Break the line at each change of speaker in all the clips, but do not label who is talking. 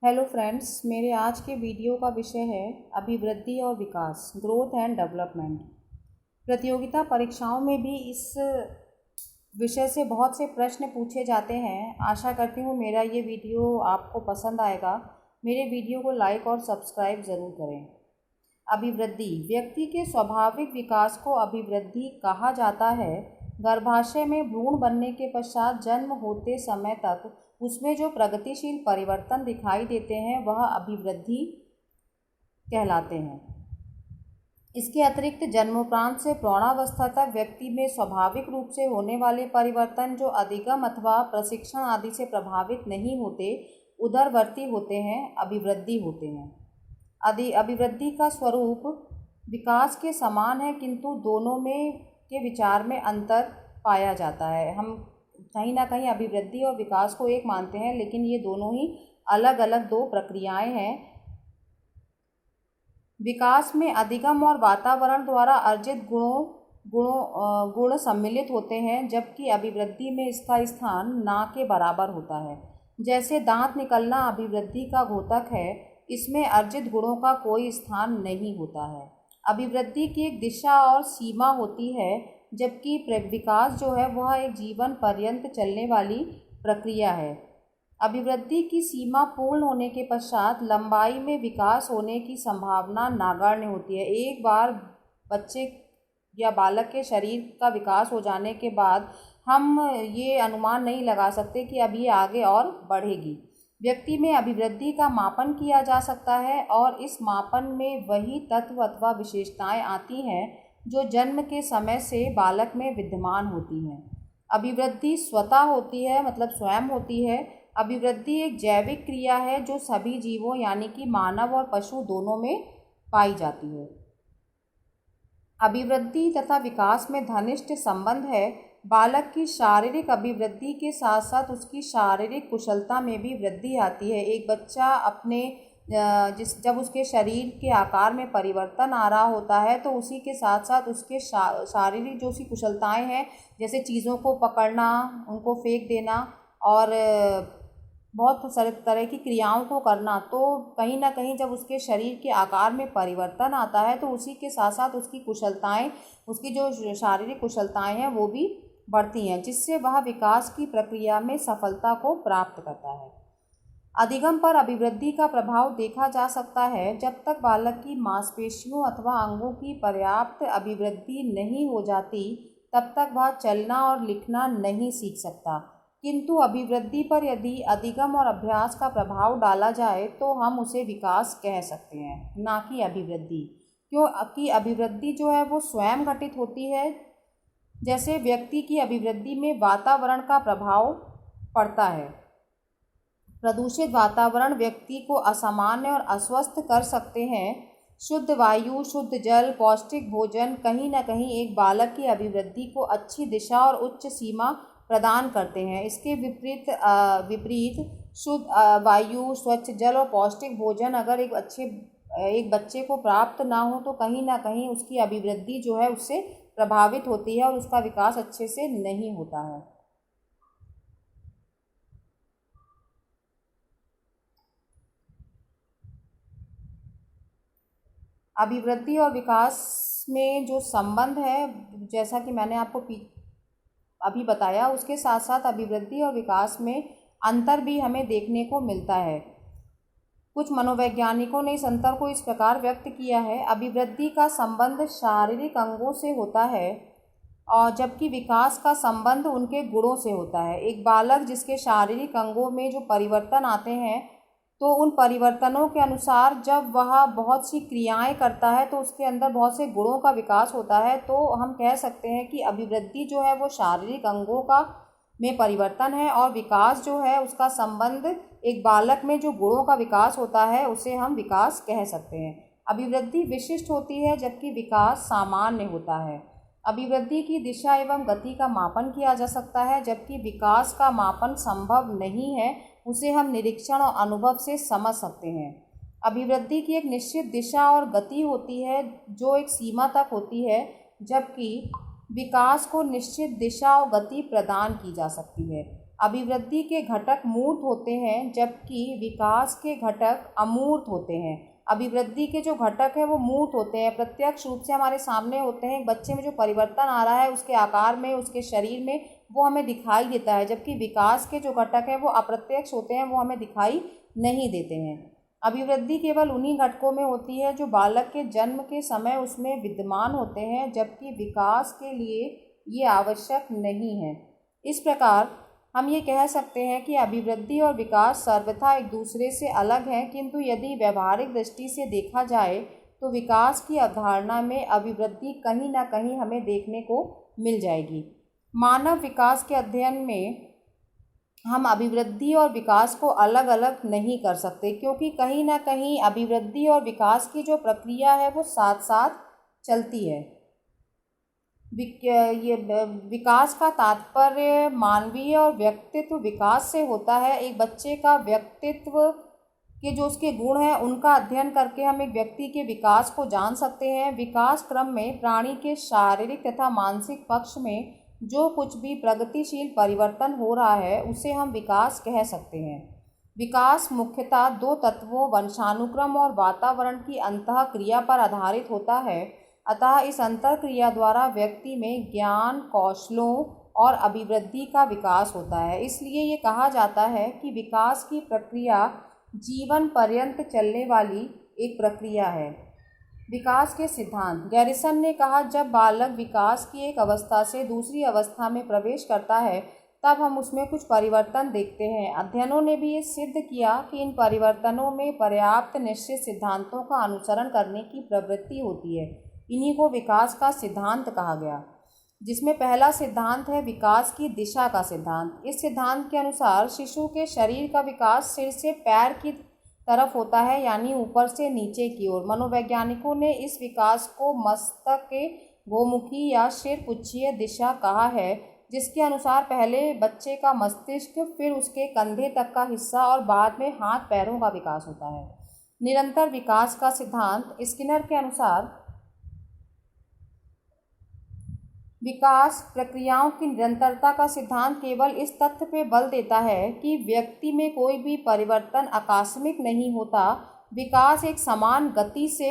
Hello friends, मेरे आज के वीडियो का विषय है अभिवृद्धि और विकास, ग्रोथ एंड डेवलपमेंट। प्रतियोगिता परीक्षाओं में भी इस विषय से बहुत से प्रश्न पूछे जाते हैं। आशा करती हूँ मेरा ये वीडियो आपको पसंद आएगा। मेरे वीडियो को लाइक और सब्सक्राइब ज़रूर करें। अभिवृद्धि व्यक्ति के स्वाभाविक विकास को अभिवृद्धि कहा जाता है। गर्भाशय में भ्रूण बनने के पश्चात जन्म होते समय तक उसमें जो प्रगतिशील परिवर्तन दिखाई देते हैं वह अभिवृद्धि कहलाते हैं। इसके अतिरिक्त जन्मोपरांत से प्रौढ़ावस्था तक व्यक्ति में स्वाभाविक रूप से होने वाले परिवर्तन जो अधिगम अथवा प्रशिक्षण आदि से प्रभावित नहीं होते, उदरवर्ती होते हैं, अभिवृद्धि होते हैं। अभिवृद्धि का स्वरूप विकास के समान है, किंतु दोनों में के विचार में अंतर पाया जाता है। हम कहीं ना कहीं अभिवृद्धि और विकास को एक मानते हैं, लेकिन ये दोनों ही अलग अलग दो प्रक्रियाएं हैं। विकास में अधिगम और वातावरण द्वारा अर्जित गुण सम्मिलित होते हैं, जबकि अभिवृद्धि में इसका स्थान ना के बराबर होता है। जैसे दांत निकलना अभिवृद्धि का द्योतक है, इसमें अर्जित गुणों का कोई स्थान नहीं होता है। अभिवृद्धि की एक दिशा और सीमा होती है, जबकि विकास जो है वह एक जीवन पर्यंत चलने वाली प्रक्रिया है। अभिवृद्धि की सीमा पूर्ण होने के पश्चात लंबाई में विकास होने की संभावना नगण्य होती है। एक बार बच्चे या बालक के शरीर का विकास हो जाने के बाद हम ये अनुमान नहीं लगा सकते कि अब ये आगे और बढ़ेगी। व्यक्ति में अभिवृद्धि का मापन किया जा सकता है और इस मापन में वही तत्व अथवा विशेषताएं आती हैं जो जन्म के समय से बालक में विद्यमान होती हैं। अभिवृद्धि स्वतः होती है, मतलब स्वयं होती है। अभिवृद्धि एक जैविक क्रिया है जो सभी जीवों यानी कि मानव और पशु दोनों में पाई जाती है। अभिवृद्धि तथा विकास में घनिष्ठ संबंध है। बालक की शारीरिक अभिवृद्धि के साथ साथ उसकी शारीरिक कुशलता में भी वृद्धि आती है। एक बच्चा अपने जब उसके शरीर के आकार में परिवर्तन आ रहा होता है तो उसी के साथ साथ उसके शारीरिक जो उसकी कुशलताएं हैं, जैसे चीज़ों को पकड़ना, उनको फेंक देना और बहुत सारे तरह की क्रियाओं को करना, तो कहीं ना कहीं जब उसके शरीर के आकार में परिवर्तन आता है तो उसी के साथ साथ उसकी कुशलताएं, उसकी जो शारीरिक कुशलताएं हैं वो भी बढ़ती हैं, जिससे वह विकास की प्रक्रिया में सफलता को प्राप्त करता है। अधिगम पर अभिवृद्धि का प्रभाव देखा जा सकता है। जब तक बालक की मांसपेशियों अथवा अंगों की पर्याप्त अभिवृद्धि नहीं हो जाती, तब तक वह चलना और लिखना नहीं सीख सकता। किंतु अभिवृद्धि पर यदि अधिगम और अभ्यास का प्रभाव डाला जाए तो हम उसे विकास कह सकते हैं, ना कि अभिवृद्धि। क्योंकि अभिवृद्धि जो है वो स्वयं घटित होती है। जैसे व्यक्ति की अभिवृद्धि में वातावरण का प्रभाव पड़ता है। प्रदूषित वातावरण व्यक्ति को असामान्य और अस्वस्थ कर सकते हैं। शुद्ध वायु, शुद्ध जल, पौष्टिक भोजन कहीं न कहीं एक बालक की अभिवृद्धि को अच्छी दिशा और उच्च सीमा प्रदान करते हैं। इसके विपरीत शुद्ध वायु, स्वच्छ जल और पौष्टिक भोजन अगर एक बच्चे को प्राप्त ना हो तो कहीं ना कहीं उसकी अभिवृद्धि जो है उससे प्रभावित होती है और उसका विकास अच्छे से नहीं होता है। अभिवृद्धि और विकास में जो संबंध है, जैसा कि मैंने आपको अभी बताया, उसके साथ साथ अभिवृद्धि और विकास में अंतर भी हमें देखने को मिलता है। कुछ मनोवैज्ञानिकों ने इस अंतर को इस प्रकार व्यक्त किया है। अभिवृद्धि का संबंध शारीरिक अंगों से होता है और जबकि विकास का संबंध उनके गुणों से होता है। एक बालक जिसके शारीरिक अंगों में जो परिवर्तन आते हैं, तो उन परिवर्तनों के अनुसार जब वह बहुत सी क्रियाएं करता है तो उसके अंदर बहुत से गुणों का विकास होता है। तो हम कह सकते हैं कि अभिवृद्धि जो है वो शारीरिक अंगों का में परिवर्तन है और विकास जो है उसका संबंध एक बालक में जो गुणों का विकास होता है उसे हम विकास कह सकते हैं। अभिवृद्धि विशिष्ट होती है जबकि विकास सामान्य होता है। अभिवृद्धि की दिशा एवं गति का मापन किया जा सकता है, जबकि विकास का मापन संभव नहीं है। उसे हम निरीक्षण और अनुभव से समझ सकते हैं। अभिवृद्धि की एक निश्चित दिशा और गति होती है जो एक सीमा तक होती है, जबकि विकास को निश्चित दिशा और गति प्रदान की जा सकती है। अभिवृद्धि के घटक मूर्त होते हैं जबकि विकास के घटक अमूर्त होते हैं। अभिवृद्धि के जो घटक है वो मूर्त होते हैं, प्रत्यक्ष रूप से हमारे सामने होते हैं। एक बच्चे में जो परिवर्तन आ रहा है उसके आकार में, उसके शरीर में, वो हमें दिखाई देता है, जबकि विकास के जो घटक हैं वो अप्रत्यक्ष होते हैं, वो हमें दिखाई नहीं देते हैं। अभिवृद्धि केवल उन्हीं घटकों में होती है जो बालक के जन्म के समय उसमें विद्यमान होते हैं, जबकि विकास के लिए ये आवश्यक नहीं है। इस प्रकार हम ये कह सकते हैं कि अभिवृद्धि और विकास सर्वथा एक दूसरे से अलग हैं, किंतु यदि व्यवहारिक दृष्टि से देखा जाए तो विकास की अवधारणा में अभिवृद्धि कहीं ना कहीं हमें देखने को मिल जाएगी। मानव विकास के अध्ययन में हम अभिवृद्धि और विकास को अलग अलग नहीं कर सकते, क्योंकि कहीं ना कहीं अभिवृद्धि और विकास की जो प्रक्रिया है वो साथ साथ चलती है। ये विकास का तात्पर्य मानवीय और व्यक्तित्व विकास से होता है। एक बच्चे का व्यक्तित्व के जो उसके गुण हैं उनका अध्ययन करके हम एक व्यक्ति के विकास को जान सकते हैं। विकास क्रम में प्राणी के शारीरिक तथा मानसिक पक्ष में जो कुछ भी प्रगतिशील परिवर्तन हो रहा है उसे हम विकास कह सकते हैं। विकास मुख्यतः दो तत्वों वंशानुक्रम और वातावरण की अंतःक्रिया पर आधारित होता है, अतः इस अंतःक्रिया द्वारा व्यक्ति में ज्ञान, कौशलों और अभिवृद्धि का विकास होता है। इसलिए ये कहा जाता है कि विकास की प्रक्रिया जीवन पर्यंत चलने वाली एक प्रक्रिया है। विकास के सिद्धांत। गैरिसन ने कहा, जब बालक विकास की एक अवस्था से दूसरी अवस्था में प्रवेश करता है तब हम उसमें कुछ परिवर्तन देखते हैं। अध्ययनों ने भी ये सिद्ध किया कि इन परिवर्तनों में पर्याप्त निश्चित सिद्धांतों का अनुसरण करने की प्रवृत्ति होती है। इन्हीं को विकास का सिद्धांत कहा गया, जिसमें पहला सिद्धांत है विकास की दिशा का सिद्धांत। इस सिद्धांत के अनुसार शिशु के शरीर का विकास सिर से पैर की तरफ होता है, यानी ऊपर से नीचे की ओर। मनोवैज्ञानिकों ने इस विकास को मस्तक के गोमुखी या शिरपुच्छीय दिशा कहा है, जिसके अनुसार पहले बच्चे का मस्तिष्क, फिर उसके कंधे तक का हिस्सा और बाद में हाथ पैरों का विकास होता है। निरंतर विकास का सिद्धांत। स्किनर के अनुसार विकास प्रक्रियाओं की निरंतरता का सिद्धांत केवल इस तथ्य पर बल देता है कि व्यक्ति में कोई भी परिवर्तन आकस्मिक नहीं होता। विकास एक समान गति से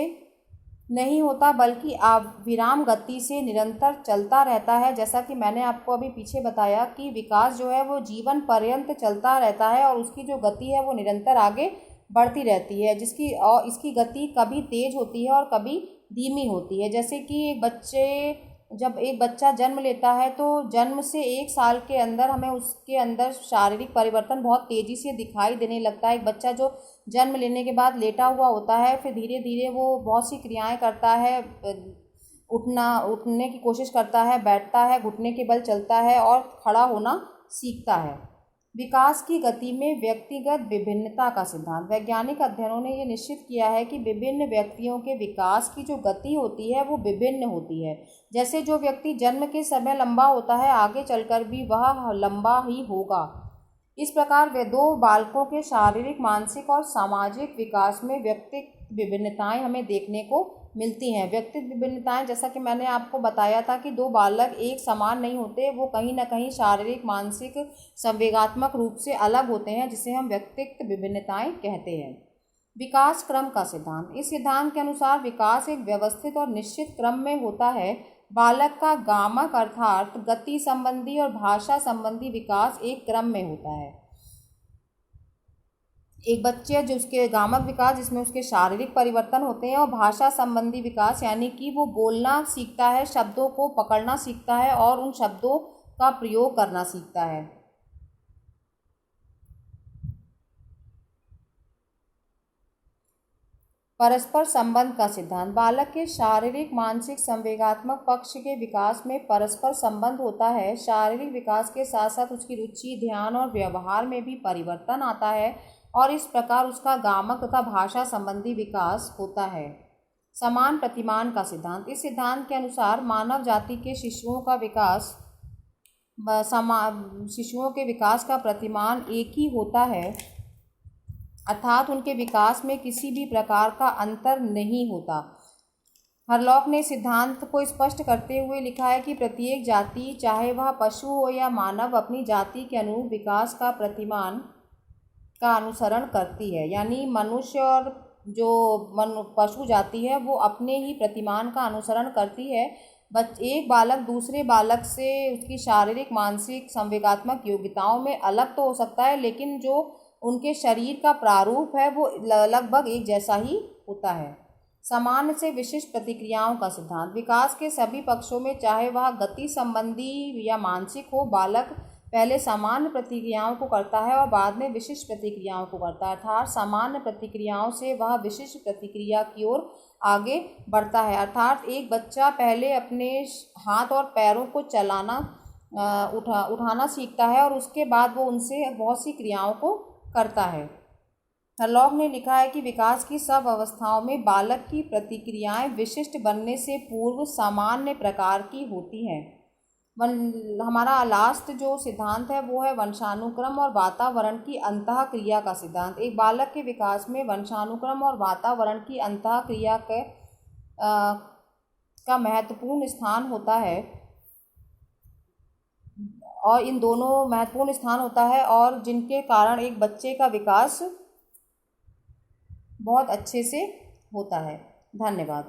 नहीं होता बल्कि अविराम गति से निरंतर चलता रहता है। जैसा कि मैंने आपको अभी पीछे बताया कि विकास जो है वो जीवन पर्यंत चलता रहता है और उसकी जो गति है वो निरंतर आगे बढ़ती रहती है, इसकी गति कभी तेज होती है और कभी धीमी होती है। जैसे कि जब एक बच्चा जन्म लेता है तो जन्म से 1 साल के अंदर हमें उसके अंदर शारीरिक परिवर्तन बहुत तेज़ी से दिखाई देने लगता है। एक बच्चा जो जन्म लेने के बाद लेटा हुआ होता है, फिर धीरे धीरे वो बहुत सी क्रियाएं करता है, उठने की कोशिश करता है, बैठता है, घुटने के बल चलता है और खड़ा होना सीखता है। विकास की गति में व्यक्तिगत विभिन्नता का सिद्धांत। वैज्ञानिक अध्ययनों ने ये निश्चित किया है कि विभिन्न व्यक्तियों के विकास की जो गति होती है वो विभिन्न होती है। जैसे जो व्यक्ति जन्म के समय लंबा होता है, आगे चलकर भी वह लंबा ही होगा। इस प्रकार वे दो बालकों के शारीरिक, मानसिक और सामाजिक विकास में व्यक्तिगत विभिन्नताएं हमें देखने को मिलती हैं। व्यक्तिगत विभिन्नताएं, जैसा कि मैंने आपको बताया था कि दो बालक एक समान नहीं होते, वो कहीं ना कहीं शारीरिक, मानसिक, संवेगात्मक रूप से अलग होते हैं, जिसे हम व्यक्तिगत विभिन्नताएं कहते हैं। विकास क्रम का सिद्धांत। इस सिद्धांत के अनुसार विकास एक व्यवस्थित और निश्चित क्रम में होता है। बालक का गामक अर्थात गति संबंधी और भाषा संबंधी विकास एक क्रम में होता है। एक बच्चे जो उसके गामक विकास, जिसमें उसके शारीरिक परिवर्तन होते हैं, और भाषा संबंधी विकास यानी कि वो बोलना सीखता है, शब्दों को पकड़ना सीखता है और उन शब्दों का प्रयोग करना सीखता है। परस्पर संबंध का सिद्धांत। बालक के शारीरिक, मानसिक, संवेगात्मक पक्ष के विकास में परस्पर संबंध होता है। शारीरिक विकास के साथ साथ उसकी रुचि, ध्यान और व्यवहार में भी परिवर्तन आता है और इस प्रकार उसका गामक तथा भाषा संबंधी विकास होता है। समान प्रतिमान का सिद्धांत। इस सिद्धांत के अनुसार मानव जाति के शिशुओं के विकास का प्रतिमान एक ही होता है, अर्थात उनके विकास में किसी भी प्रकार का अंतर नहीं होता। हरलॉक ने सिद्धांत को स्पष्ट करते हुए लिखा है कि प्रत्येक जाति, चाहे वह पशु हो या मानव, अपनी जाति के अनुरूप विकास का प्रतिमान का अनुसरण करती है। यानी मनुष्य और जो पशु जाति है वो अपने ही प्रतिमान का अनुसरण करती है। एक बालक दूसरे बालक से उसकी शारीरिक, मानसिक, संवेगात्मक योग्यताओं में अलग तो हो सकता है, लेकिन जो उनके शरीर का प्रारूप है वो लगभग एक जैसा ही होता है। सामान्य से विशिष्ट प्रतिक्रियाओं का सिद्धांत। विकास के सभी पक्षों में, चाहे वह गति संबंधी या मानसिक हो, बालक पहले सामान्य प्रतिक्रियाओं को करता है और बाद में विशिष्ट प्रतिक्रियाओं को करता है। अर्थात सामान्य प्रतिक्रियाओं से वह विशिष्ट प्रतिक्रिया की ओर आगे बढ़ता है। अर्थात एक बच्चा पहले अपने हाथ और पैरों को चलाना उठाना सीखता है और उसके बाद वो उनसे बहुत सी क्रियाओं को करता है। हरलॉक ने लिखा है कि विकास की सब अवस्थाओं में बालक की प्रतिक्रियाएं विशिष्ट बनने से पूर्व सामान्य प्रकार की होती हैं। हमारा लास्ट जो सिद्धांत है वो है वंशानुक्रम और वातावरण की अंतःक्रिया का सिद्धांत। एक बालक के विकास में वंशानुक्रम और वातावरण की अंतःक्रिया का महत्वपूर्ण स्थान होता है और इन दोनों महत्वपूर्ण स्थान होता है और जिनके कारण एक बच्चे का विकास बहुत अच्छे से होता है। धन्यवाद।